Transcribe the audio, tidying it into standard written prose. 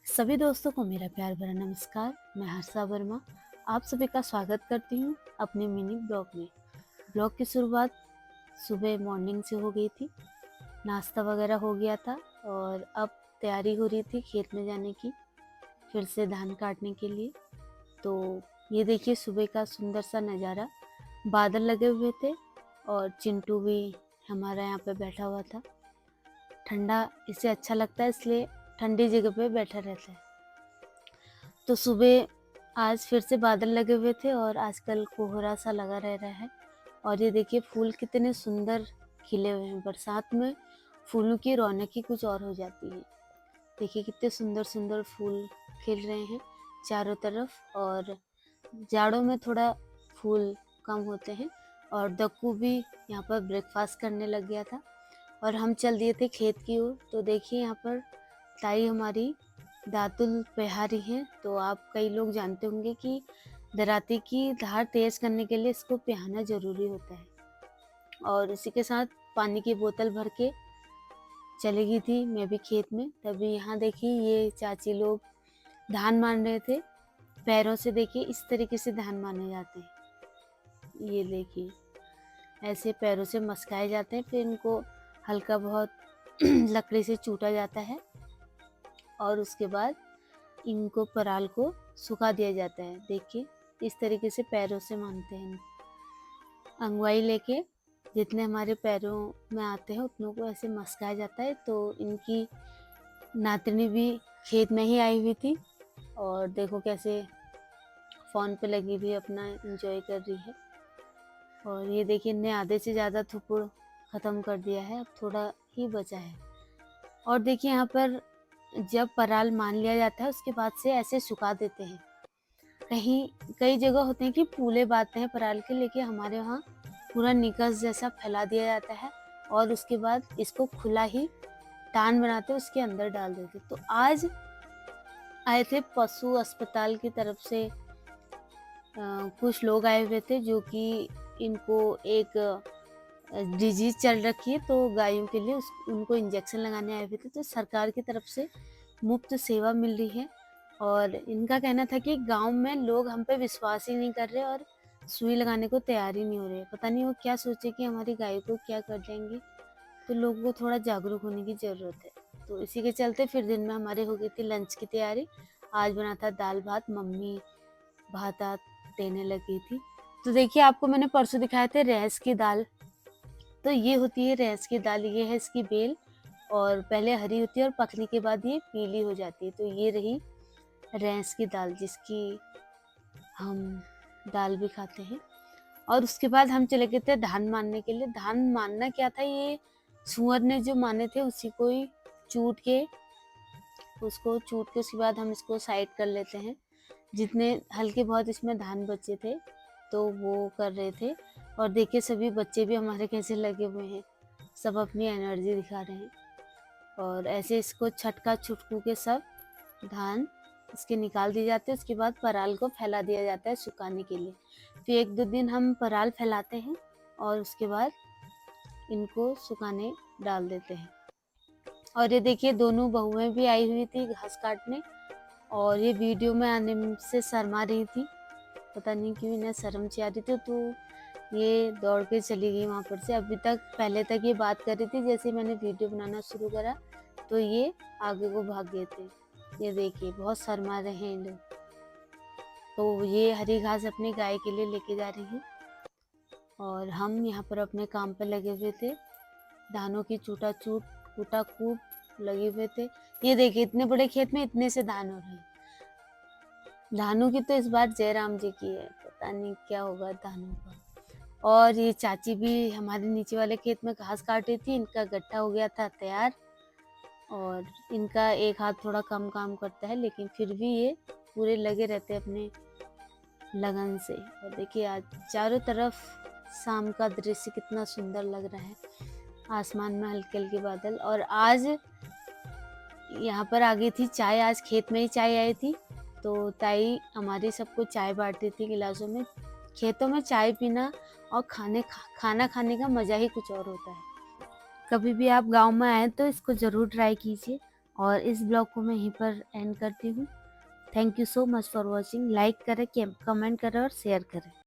सभी दोस्तों को मेरा प्यार भरा नमस्कार। मैं हर्षा वर्मा आप सभी का स्वागत करती हूँ अपने मिनी ब्लॉग में। ब्लॉग की शुरुआत सुबह मॉर्निंग से हो गई थी। नाश्ता वगैरह हो गया था और अब तैयारी हो रही थी खेत में जाने की, फिर से धान काटने के लिए। तो ये देखिए सुबह का सुंदर सा नज़ारा, बादल लगे हुए थे और चिंटू भी हमारा यहाँ पे बैठा हुआ था। ठंडा इसे अच्छा लगता है, इसलिए ठंडी जगह पे बैठा रहता है। तो सुबह आज फिर से बादल लगे हुए थे और आजकल कोहरा सा लगा रह रहा है। और ये देखिए फूल कितने सुंदर खिले हुए हैं। बरसात में फूलों की रौनक ही कुछ और हो जाती है। देखिए कितने सुंदर सुंदर फूल खिल रहे हैं चारों तरफ। और जाड़ों में थोड़ा फूल कम होते हैं। और दक्कू भी यहाँ पर ब्रेकफास्ट करने लग गया था और हम चल दिए थे खेत की ओर। तो देखिए यहाँ पर ताई हमारी दातुल पिहा रही हैं। तो आप कई लोग जानते होंगे कि दराती की धार तेज करने के लिए इसको पिहाना ज़रूरी होता है। और इसी के साथ पानी की बोतल भर के चली गई थी मैं भी खेत में। तभी यहाँ देखिए ये चाची लोग धान मान रहे थे। पैरों से देखिए इस तरीके से धान माने जाते हैं। ये देखिए ऐसे पैरों से मस्काए जाते हैं, फिर इनको हल्का बहुत लकड़ी से चूटा जाता है और उसके बाद इनको पराल को सुखा दिया जाता है। देखिए इस तरीके से पैरों से मानते हैं। अंगवाई लेके जितने हमारे पैरों में आते हैं उतनों को ऐसे मस्काया जाता है। तो इनकी नातनी भी खेत में ही आई हुई थी और देखो कैसे फ़ोन पे लगी हुई अपना एंजॉय कर रही है। और ये देखिए इनने आधे से ज़्यादा थुपुड़ ख़त्म कर दिया है, अब थोड़ा ही बचा है। और देखिए यहाँ पर जब पराल मान लिया जाता है उसके बाद से ऐसे सुखा देते हैं। कहीं कई जगह होते हैं कि पूले बांधते हैं पराल के, लेकिन हमारे वहाँ पूरा निकस जैसा फैला दिया जाता है और उसके बाद इसको खुला ही टान बनाते उसके अंदर डाल देते। तो आज आए थे पशु अस्पताल की तरफ से कुछ लोग आए हुए थे जो कि इनको एक डिजीज चल रखी है, तो गायों के लिए उनको इंजेक्शन लगाने आए हुए थे। तो सरकार की तरफ से मुफ्त सेवा मिल रही है और इनका कहना था कि गांव में लोग हम पे विश्वास ही नहीं कर रहे और सुई लगाने को तैयार ही नहीं हो रहे। पता नहीं वो क्या सोचे कि हमारी गाय को क्या कर देंगे। तो लोगों को थोड़ा जागरूक होने की ज़रूरत है। तो इसी के चलते फिर दिन में हमारे हो गई थी लंच की तैयारी। आज बना था दाल भात, मम्मी भात आत देने लगी थी। तो देखिए आपको मैंने परसों दिखाए थे रैस की दाल। तो ये होती है रैस की दाल, ये है इसकी बेल और पहले हरी होती है और पकने के बाद ये पीली हो जाती है। तो ये रही रैस की दाल जिसकी हम दाल भी खाते हैं। और उसके बाद हम चले गए थे धान मानने के लिए। धान मानना क्या था, ये सुअर ने जो माने थे उसी को ही चूट के उसके बाद हम इसको साइड कर लेते हैं। जितने हल्के बहुत इसमें धान बचे थे तो वो कर रहे थे। और देखिए सभी बच्चे भी हमारे कैसे लगे हुए हैं, सब अपनी एनर्जी दिखा रहे हैं। और ऐसे इसको छटका छुटकू के सब धान इसके निकाल दिए जाते हैं। उसके बाद पराल को फैला दिया जाता है सुखाने के लिए। फिर एक दो दिन हम पराल फैलाते हैं और उसके बाद इनको सुखाने डाल देते हैं। और ये देखिए दोनों बहुएं भी आई हुई थी घास काटने और ये वीडियो में आने से शर्मा रही थी। पता नहीं क्यों इन्हें शर्म सी आ रही थी, तो ये दौड़ के चली गई वहाँ पर से। अभी तक पहले तक ये बात कर रही थी, जैसे मैंने वीडियो बनाना शुरू करा तो ये आगे को भाग गए थे। ये देखिए बहुत शर्मा रहे हैं लोग। तो ये हरी घास अपनी गाय के लिए लेके जा रही है और हम यहाँ पर अपने काम पर लगे हुए थे। धानों की कूटा कूट लगे हुए थे। ये देखिए इतने बड़े खेत में इतने से धान हो रहे हैं। धानों की तो इस बार जयराम जी की है, पता नहीं क्या होगा धानों का। और ये चाची भी हमारे नीचे वाले खेत में घास काट रही थी, इनका गट्ठा हो गया था तैयार। और इनका एक हाथ थोड़ा कम काम करता है लेकिन फिर भी ये पूरे लगे रहते अपने लगन से। और देखिए आज चारों तरफ शाम का दृश्य कितना सुंदर लग रहा है। आसमान में हल्के हल्के बादल। और आज यहाँ पर आ गई थी चाय, आज खेत में ही चाय आई थी। तो ताई हमारी सबको चाय बांटती थी गिलासों में। खेतों में चाय पीना और खाना खाने का मज़ा ही कुछ और होता है। कभी भी आप गांव में आए तो इसको ज़रूर ट्राई कीजिए और इस ब्लॉग को मैं यहीं पर एंड करती हूँ। Thank you so much for watching. Like करें, कमेंट करें और शेयर करें।